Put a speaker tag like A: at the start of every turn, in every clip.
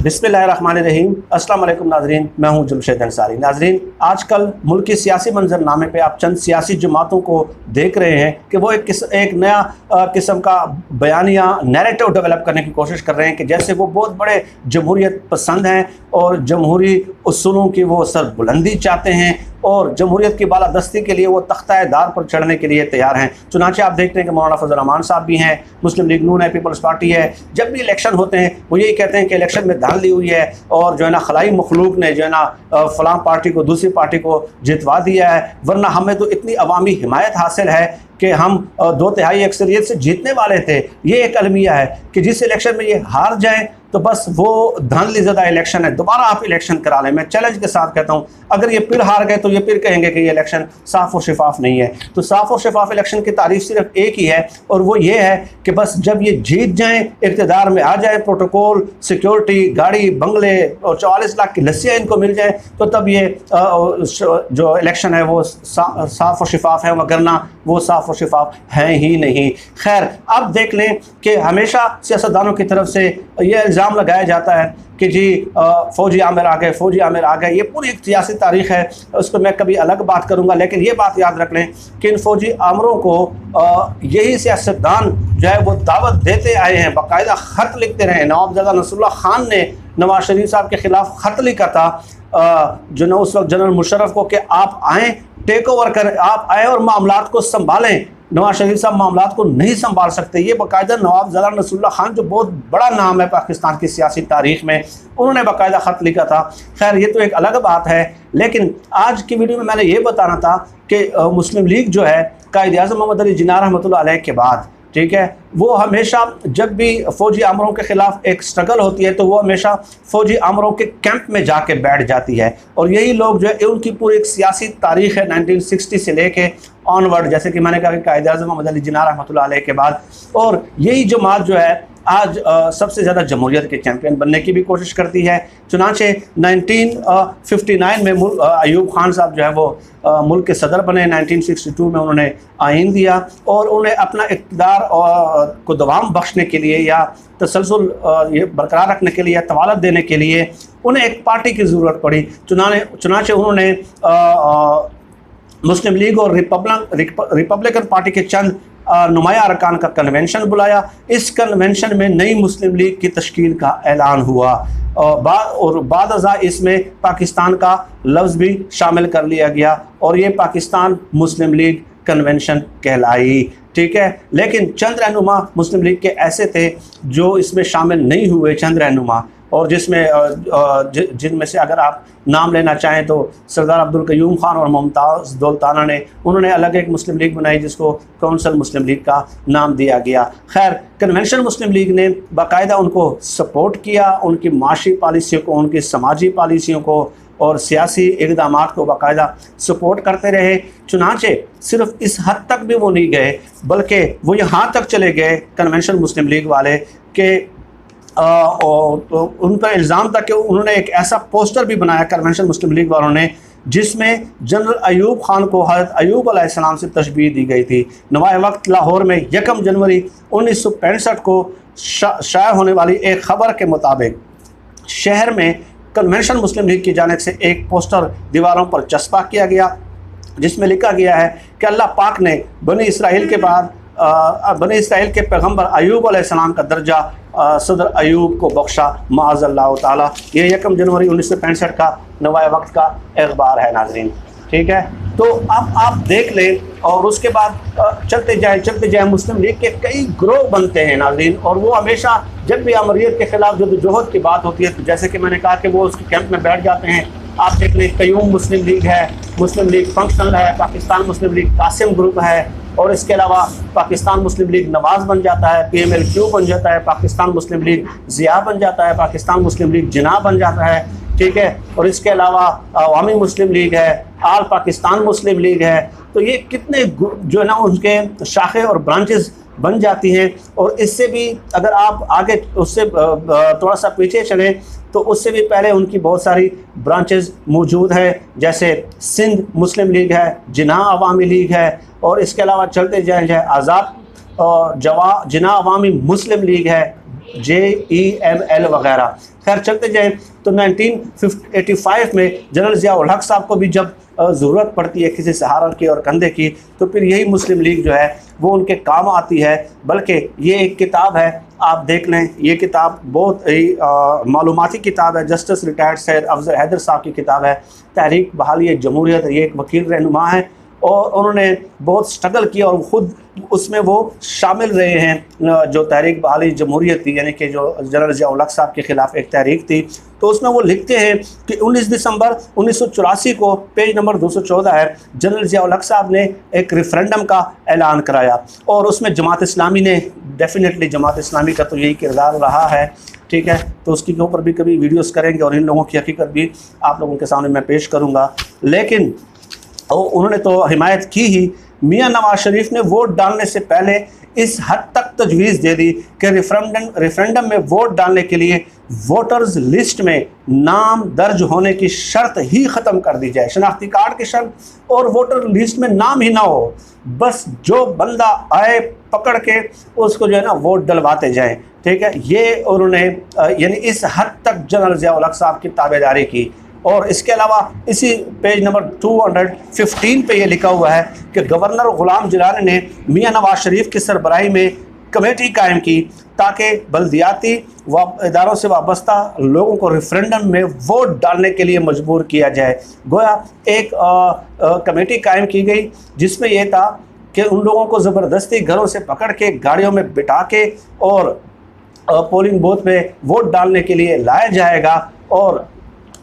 A: बिस्मिल्लाहिर्रहमानिर्रहीम। अस्सलाम वालेकुम नाज़रीन, मैं हूं जमशेद अंसारी। नाज़रीन, आजकल मुल्क की सियासी मंजरनामे पे आप चंद सियासी जमातों को देख रहे हैं कि वो एक नया किस्म का बयानिया नैरेटिव डेवलप करने की कोशिश कर रहे हैं कि जैसे वो बहुत बड़े जमहूरियत पसंद हैं और जमहूरी उसूलों की वो सरबुलंदी चाहते हैं और जमहूरियत की बालादस्ती के लिए वो तख्ता-ए-दार पर चढ़ने के लिए तैयार हैं। चुनांचे आप देखते हैं कि मौलाना फजल रहमान साहब भी हैं, मुस्लिम लीग नून है, पीपल्स पार्टी है। जब भी इलेक्शन होते हैं वो यही कहते हैं कि इलेक्शन में धांधली हुई है और जो है ना खलाई मखलूक ने जो है ना फ़लाँ पार्टी को दूसरी पार्टी को जितवा दिया है, वरना हमें तो इतनी अवामी हिमायत हासिल है कि हम 2/3 अक्सरियत से जीतने वाले थे। ये एक अलमिया है कि जिस इलेक्शन में ये हार जाएँ तो बस वो धांधली ज़्यादा इलेक्शन है, दोबारा आप इलेक्शन करा लें। मैं चैलेंज के साथ कहता हूँ, अगर ये फिर हार गए तो ये फिर कहेंगे कि ये इलेक्शन साफ़ और शफाफ नहीं है। तो साफ़ और शफाफ इलेक्शन की तारीफ सिर्फ एक ही है और वो ये है कि बस जब ये जीत जाएँ, इक़्तिदार में आ जाए, प्रोटोकॉल, सिक्योरिटी, गाड़ी, बंगले और 44 लाख की लस्सियाँ इनको मिल जाए तो तब ये जो इलेक्शन है वो साफ़ और शफाफ है, वगरना वो साफ़ और शफाफ है ही नहीं। खैर, अब देख लें कि हमेशा सियासतदानों की तरफ से ये इल्ज़ाम लगाया जाता है कि जी फ़ौजी आमिर आ गए, फ़ौजी आमिर आ गए। ये पूरी एक सियासी तारीख़ है, उस पर मैं कभी अलग बात करूँगा। लेकिन ये बात याद रख लें कि इन फ़ौजी आमिरों को यही सियासतदान जो है वो दावत देते आए हैं, बाकायदा ख़त लिखते रहे। नवाबज़ादा नसरुल्लाह ख़ान ने नवाज शरीफ साहब के ख़िलाफ़ ख़त लिखा था जो ना उस वक्त जनरल मुशर्रफ को कि आप आएँ, टेक ओवर करें, आप आएँ और मामलात को संभालें। नवाज शरीफ साहब मामलात को नहीं संभाल सकते। ये बाकायदा नवाबज़ादा नसरुल्लाह ख़ान जो बहुत बड़ा नाम है पाकिस्तान की सियासी तारीख़ में, उन्होंने बाकायदा ख़त लिखा था। खैर, ये तो एक अलग बात है, लेकिन आज की वीडियो में मैंने ये बताना था कि मुस्लिम लीग जो है कायद-ए-आज़म मोहम्मद अली जिन्ना रहमतुल्लाह अलैह के बाद, ठीक है, वो हमेशा जब भी फ़ौजी आमरों के ख़िलाफ़ एक स्ट्रगल होती है तो वो हमेशा फ़ौजी आमरों के कैंप में जाके बैठ जाती है। और यही लोग जो है उनकी पूरी एक सियासी तारीख़ है 1960 से लेके ऑनवर्ड, जैसे कि मैंने कहा कि कायद-ए-आज़म मोहम्मद अली जिन्ना रहमतुल्लाह अलैह के बाद। और यही जमात जो है आज सबसे ज़्यादा जमहूरियत के चैम्पियन बनने की भी कोशिश करती है। चुनांचे 1959 में अयूब खान साहब जो है वो मुल्क के सदर बने। 1962 में उन्होंने आइन दिया और उन्हें अपना इक़्तिदार को दवाम बख्शने के लिए या तसलसल ये बरकरार रखने के लिए या तवालत देने के लिए उन्हें एक पार्टी की ज़रूरत पड़ी। चुनांचे उन्होंने मुस्लिम लीग और रिपब्लिकन पार्टी के चंद नुमाया अरकान का कन्वेंशन बुलाया। इस कन्वेंशन में नई मुस्लिम लीग की तश्कील का ऐलान हुआ और बाद अज़ा इसमें पाकिस्तान का लफ्ज़ भी शामिल कर लिया गया और ये पाकिस्तान मुस्लिम लीग कन्वेंशन कहलाई, ठीक है। लेकिन चंद रहनुमा मुस्लिम लीग के ऐसे थे जो इसमें शामिल नहीं हुए, चंद रहनुमा, और जिनमें से अगर आप नाम लेना चाहें तो सरदार अब्दुल क़य्यूम ख़ान और मुमताज़ दौलताना ने उन्होंने अलग एक मुस्लिम लीग बनाई जिसको कौंसल मुस्लिम लीग का नाम दिया गया। खैर, कन्वेंशन मुस्लिम लीग ने बाकायदा उनको सपोर्ट किया, उनकी माशी पॉलिसियों को, उनकी समाजी पॉलिसियों को और सियासी इक़दामात को बाकायदा सपोर्ट करते रहे। चुनांचे सिर्फ इस हद तक भी वो नहीं गए बल्कि वो यहाँ तक चले गए कन्वेंशन मुस्लिम लीग वाले के उन पर इल्ज़ाम था कि उन्होंने एक ऐसा पोस्टर भी बनाया कन्वेंशन मुस्लिम लीग वालों ने जिसमें जनरल अयूब खान को हज़रत अयूब अलैहिस्सलाम से तशबीह दी गई थी। नवाए वक्त लाहौर में 1 जनवरी 1965 को शाया होने वाली एक ख़बर के मुताबिक शहर में कन्वेंशन मुस्लिम लीग की जानिब से एक पोस्टर दीवारों पर चस्पा किया गया जिसमें लिखा गया है कि अल्लाह पाक ने बनी इसराइल के बाद बनी इसराइल के पैगम्बर अयूब अलैहिस्सलाम का दर्जा सदर अयूब को बख्शा माअज़ल्लाह ताला। ये 1 जनवरी 1965 का नवाए वक्त का अखबार है नाज़रीन, ठीक है। तो अब आप देख लें और उसके बाद चलते जाए मुस्लिम लीग के कई ग्रोह बनते हैं नाज़रीन, और वो हमेशा जब भी अमरियत के ख़िलाफ़ जदोजहद की बात होती है तो जैसे कि मैंने कहा कि वो उसके कैंप में बैठ जाते हैं। आप देख लें, क़य्यूम मुस्लिम लीग है, मुस्लिम लीग फंक्शनल है, पाकिस्तान मुस्लिम लीग कासिम ग्रुप है, और इसके अलावा पाकिस्तान मुस्लिम लीग नवाज़ बन जाता है, PMLQ बन जाता है, पाकिस्तान मुस्लिम लीग ज़िया बन जाता है, पाकिस्तान मुस्लिम लीग जिन्ना बन जाता है, ठीक है। और इसके अलावा अवामी मुस्लिम लीग है, आल पाकिस्तान मुस्लिम लीग है। तो ये कितने जो है ना उनके शाखे और ब्रांचेस बन जाती हैं। और इससे भी अगर आप आगे उससे थोड़ा सा पीछे चलें तो उससे भी पहले उनकी बहुत सारी ब्रांचेस मौजूद है, जैसे सिंध मुस्लिम लीग है, जिन्ना अवामी लीग है, और इसके अलावा चलते जाए आज़ाद जिन्ना अवामी मुस्लिम लीग है, JEML वगैरह। खैर चलते जाएँ तो 1985 में जनरल ज़िया-उल हक साहब को भी जब ज़रूरत पड़ती है किसी सहारा की और कंधे की, तो फिर यही मुस्लिम लीग जो है वो उनके काम आती है। बल्कि ये एक किताब है, आप देख लें, ये किताब बहुत ही मालूमाती किताब है। जस्टिस रिटायर्ड सैयद अफजल हैदर साहब की किताब है, तहरीक बहाली जमहूरियत। ये एक वकील रहनुमा है और उन्होंने बहुत स्ट्रगल किया और ख़ुद उसमें वो शामिल रहे हैं। जो तहरीक बहाली जमहूरियत थी, यानी कि जो जनरल ज़िया-उल हक साहब के ख़िलाफ़ एक तहरीक थी, तो उसमें वो लिखते हैं कि 19 दिसंबर 1984 को, पेज नंबर 214 है, जनरल ज़िया-उल हक साहब ने एक रेफरेंडम का ऐलान कराया और उसमें जमात इस्लामी ने, डेफिनेटली जमात इस्लामी का तो यही किरदार रहा है, ठीक है, तो उसके ऊपर भी कभी वीडियोस करेंगे और इन लोगों की हकीकत भी आप लोगों के सामने मैं पेश करूँगा। लेकिन उन्होंने तो हिमायत की ही। मियां नवाज शरीफ ने वोट डालने से पहले इस हद तक तजवीज़ दे दी कि रेफरेंडम में वोट डालने के लिए वोटर्स लिस्ट में नाम दर्ज होने की शर्त ही ख़त्म कर दी जाए। शनाख्ती कार्ड की शर्त और वोटर लिस्ट में नाम ही ना हो, बस जो बंदा आए पकड़ के उसको जो है ना वोट डलवाते जाएं, ठीक है। ये उन्होंने यानी इस हद तक जनरल ज़िया-उल हक साहब की ताबेदारी की। और इसके अलावा इसी पेज नंबर 215 पे ये लिखा हुआ है कि गवर्नर गुलाम जिलानी ने मियां नवाज शरीफ की सरबराही में कमेटी कायम की ताकि बल्दियाती इदारों से वाबस्ता लोगों को रेफरेंडम में वोट डालने के लिए मजबूर किया जाए। गोया एक कमेटी कायम की गई जिसमें यह था कि उन लोगों को ज़बरदस्ती घरों से पकड़ के गाड़ियों में बिठा के और पोलिंग बूथ पे वोट डालने के लिए लाया जाएगा, और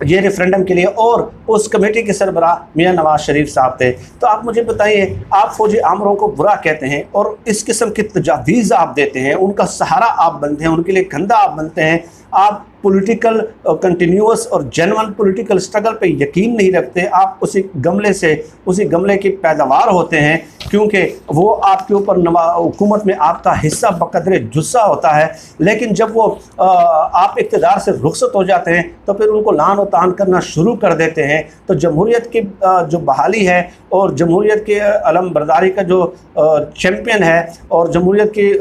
A: ये रेफरेंडम के लिए। और उस कमेटी के सरबराह मियां नवाज शरीफ साहब थे। तो आप मुझे बताइए, आप फौजी आमरों को बुरा कहते हैं और इस किस्म की तजावीज़ आप देते हैं, उनका सहारा आप बनते हैं, उनके लिए कंधा आप बनते हैं, आप पॉलिटिकल कंटिन्यूअस और जेन्युइन पॉलिटिकल स्ट्रगल पे यकीन नहीं रखते, आप उसी गमले की पैदावार होते हैं, क्योंकि वो आपके ऊपर हुकूमत में आपका हिस्सा बकदरे जुस्सा होता है। लेकिन जब वो आप इक़्तिदार से रुखसत हो जाते हैं तो फिर उनको लान और तान करना शुरू कर देते हैं। तो जमहूरियत की जो बहाली है और जमहूरियत के अलम बरदारी का जो चैम्पियन है और जमहूरियत की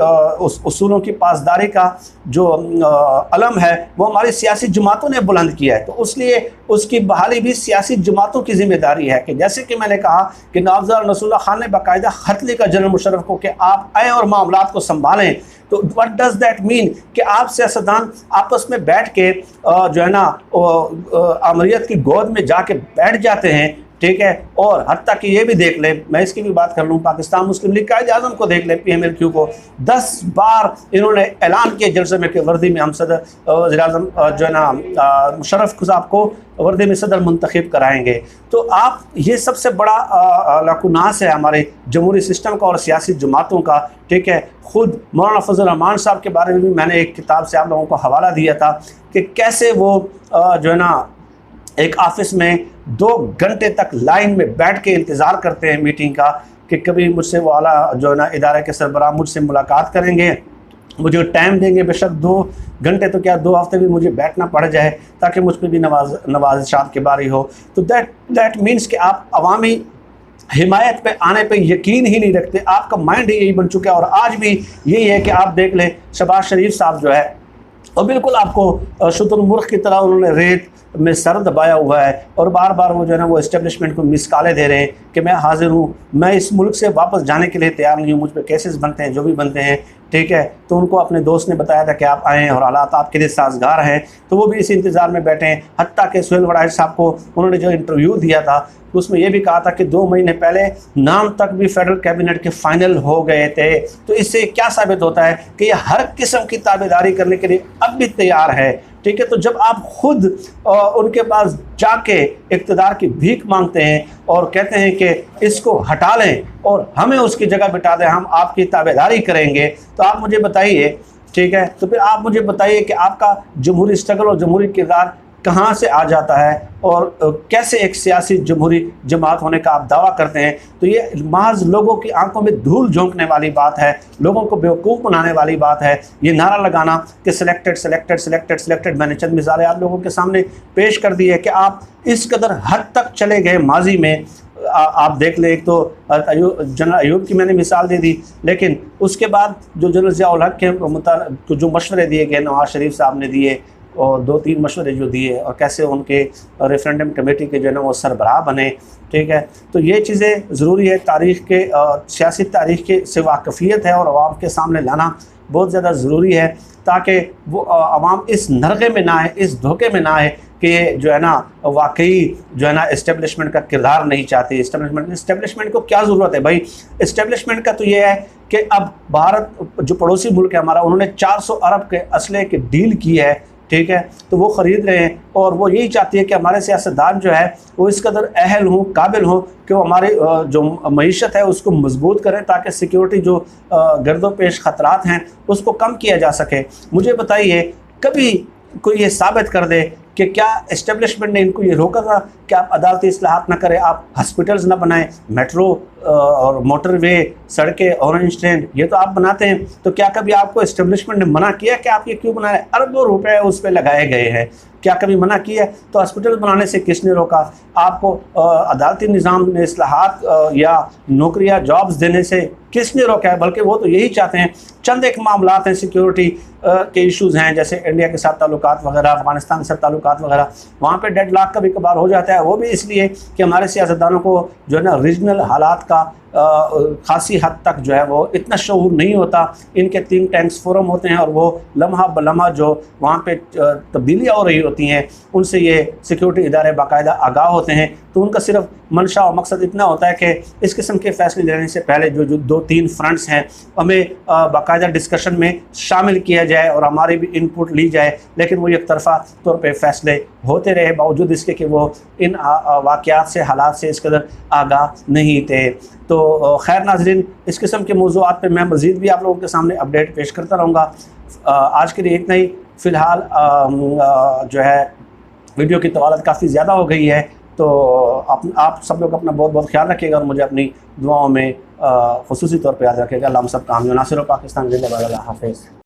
A: उस उसूलों की पासदारी का जो अलम है, वो हमारी सियासी जमातों ने बुलंद किया है। तो इसलिए उसकी बहाली भी सियासी जमातों की जिम्मेदारी है। कि जैसे कि मैंने कहा कि नवाब नसरुल्लाह खान ने बाकायदा खत लिखा जनरल मुशर्रफ को कि आप आएँ और मामलात को संभालें। तो व्हाट डज़ दैट मीन कि आप सियासतदान आपस में बैठ के जो है ना आमरीत की गोद में जाके बैठ जाते हैं, ठीक है। और हत्ता कि ये भी देख ले, मैं इसकी भी बात कर लूँ, पाकिस्तान मुस्लिम लीग कायद-ए-आज़म को देख ले, PMLQ को 10 बार इन्होंने ऐलान किया जलसे में कि वर्दी में हम सदर वज़ीर-ए-आज़म जो है ना मुशर्रफ साहब को वर्दी में सदर मुंतखब कराएंगे। तो आप ये सबसे बड़ा लाकुनास है हमारे जमहूरी सिस्टम का और सियासी जमातों का, ठीक है। ख़ुद मौलाना फजल रहमान साहब के बारे में भी मैंने एक किताब से आप लोगों को हवाला दिया था कि कैसे वो जो है ना एक ऑफिस में 2 घंटे तक लाइन में बैठ के इंतज़ार करते हैं मीटिंग का कि कभी मुझसे वो आला जो है ना इदारे के सरबराह मुझसे मुलाकात करेंगे, मुझे टाइम देंगे। बेशक 2 घंटे तो क्या 2 हफ्ते भी मुझे बैठना पड़ जाए ताकि मुझ पर भी नवाज़िशात की बारी हो। तो दैट मीन्स कि आप अवामी हिमायत पे आने पे यकीन ही नहीं रखते, आपका माइंड ही यही बन चुका है। और आज भी यही है कि आप देख लें शहबाज शरीफ साहब जो है और बिल्कुल आपको शुतुरमुर्ग की तरह उन्होंने रेत में सर दबाया हुआ है और बार बार वो जो है ना वो इस्टेब्लिशमेंट को मिसकाले दे रहे हैं कि मैं हाजिर हूँ, मैं इस मुल्क से वापस जाने के लिए तैयार नहीं हूँ, मुझ पर केसेस बनते हैं जो भी बनते हैं, ठीक है। तो उनको अपने दोस्त ने बताया था कि आप आएँ और हालात आपके लिए साजगार हैं, तो वो भी इसी इंतज़ार में बैठे हैं। हत्ता कि सुहेल वड़ाइच साहब को उन्होंने जो इंटरव्यू दिया था उसमें यह भी कहा था कि 2 महीने पहले नाम तक भी फेडरल कैबिनेट के फाइनल हो गए थे। तो इससे क्या साबित होता है कि ये हर किस्म की ताबेदारी करने के लिए अब भी तैयार है, ठीक है। तो जब आप खुद उनके पास जाके इक़्तिदार की भीख मांगते हैं और कहते हैं कि इसको हटा लें और हमें उसकी जगह बिठा दें, हम आपकी ताबेदारी करेंगे, तो आप मुझे बताइए, ठीक है। तो फिर आप मुझे बताइए कि आपका जमहूरी स्ट्रगल और जमहूरी किरदार कहाँ से आ जाता है और कैसे एक सियासी जमहूरी जमात होने का आप दावा करते हैं। तो ये महज लोगों की आंखों में धूल झोंकने वाली बात है, लोगों को बेवकूफ़ बनाने वाली बात है। ये नारा लगाना कि सिलेक्टेड सिलेक्टेड सिलेक्टेड सिलेक्टेड, मैंने चंद मिसालें आप लोगों के सामने पेश कर दी है कि आप इस कदर हद तक चले गए माजी में। आप देख ले, एक तो जनरल अयूब की मैंने मिसाल दे दी, लेकिन उसके बाद जो जनरल ज़िया-उल हक के जो मशवरे दिए गए नवाज़ शरीफ साहब ने दिए, और 2-3 मशवरे जो दिए, और कैसे उनके रेफरेंडम कमेटी के जो है ना वो सरबराह बने, ठीक है। तो ये चीज़ें ज़रूरी है, तारीख़ के सियासी तारीख़ के से वाकफ़ियत है और आवाम के सामने लाना बहुत ज़्यादा ज़रूरी है, ताकि वो आवाम इस नरगे में ना आए, इस धोखे में ना आए कि जो है ना वाकई जो है ना इस्टेब्लिशमेंट का किरदार नहीं चाहती। इस्टेब्लिशमेंट को क्या ज़रूरत है भाई? इस्टेब्लिशमेंट का तो ये है कि अब भारत जो पड़ोसी मुल्क है हमारा, उन्होंने 400 अरब के असले की डील की है, ठीक है। तो वो ख़रीद रहे हैं और वो यही चाहती है कि हमारे सियासतदान जो है वो इस कदर अहल हों, काबिल हों कि वो हमारे जो मईशत है उसको मजबूत करें, ताकि सिक्योरिटी जो गर्दो पेश ख़तरात हैं उसको कम किया जा सके। मुझे बताइए, कभी कोई ये साबित कर दे कि क्या इस्टेब्लिशमेंट ने इनको ये रोका था कि आप अदालती इस्लाहात ना करें, आप हॉस्पिटल्स ना बनाएं, मेट्रो और मोटरवे, सड़कें, ऑरेंज ट्रेन, ये तो आप बनाते हैं। तो क्या कभी आपको इस्टेब्लिशमेंट ने मना किया कि आप ये क्यों बना रहे हैं? अरबों रुपए उस पर लगाए गए हैं, क्या कभी मना किया? तो हॉस्पिटल बनाने से किसने रोका? आपको अदालती निज़ाम में इस्लाहात या नौकरियाँ, जॉब्स देने से किसने रोका है? बल्कि वो तो यही चाहते हैं, चंद एक मामलात हैं, सिक्योरिटी के इश्यूज़ हैं, जैसे इंडिया के साथ ताल्लुकात वगैरह, अफगानिस्तान के साथ ताल्लुकात वगैरह, वहाँ पे डेडलॉक कभी कभार हो जाता है। वो भी इसलिए कि हमारे सियासतदानों को जो है ना रीजनल हालात का खासी हद तक जो है वो इतना शऊर नहीं होता। इनके थिंक टैंक्स फोरम होते हैं और वो लम्हा बलम्हा जो वहाँ पे तब्दीलियाँ हो रही होती हैं उनसे ये सिक्योरिटी इदारे बाकायदा आगाह होते हैं। तो उनका सिर्फ मंशा और मकसद इतना होता है कि इस किस्म के फ़ैसले लेने से पहले जो 2-3 फ्रंट्स हैं हमें बाकायदा डिस्कशन में शामिल किया जाए और हमारी भी इनपुट ली जाए, लेकिन वो एक तरफ़ा तौर पे फ़ैसले होते रहे, बावजूद इसके कि वो इन वाक़यात से, हालात से इस कदर आगाह नहीं थे। तो खैर नाज़रीन, इस किस्म के मौज़ूआत पे मैं मज़ीद भी आप लोगों के सामने अपडेट पेश करता रहूँगा। आज के लिए इतना ही। फ़िलहाल जो है वीडियो की तवालत काफ़ी ज़्यादा हो गई है, तो आप सब लोग अपना बहुत बहुत ख्याल रखिएगा और मुझे अपनी दुआओं में ख़ुसूसी तौर पर याद रखिएगा। अल्लाह हम सब कामयाब। नासिर पाकिस्तान जिंदाबाद। अल्लाह हाफ़िज़।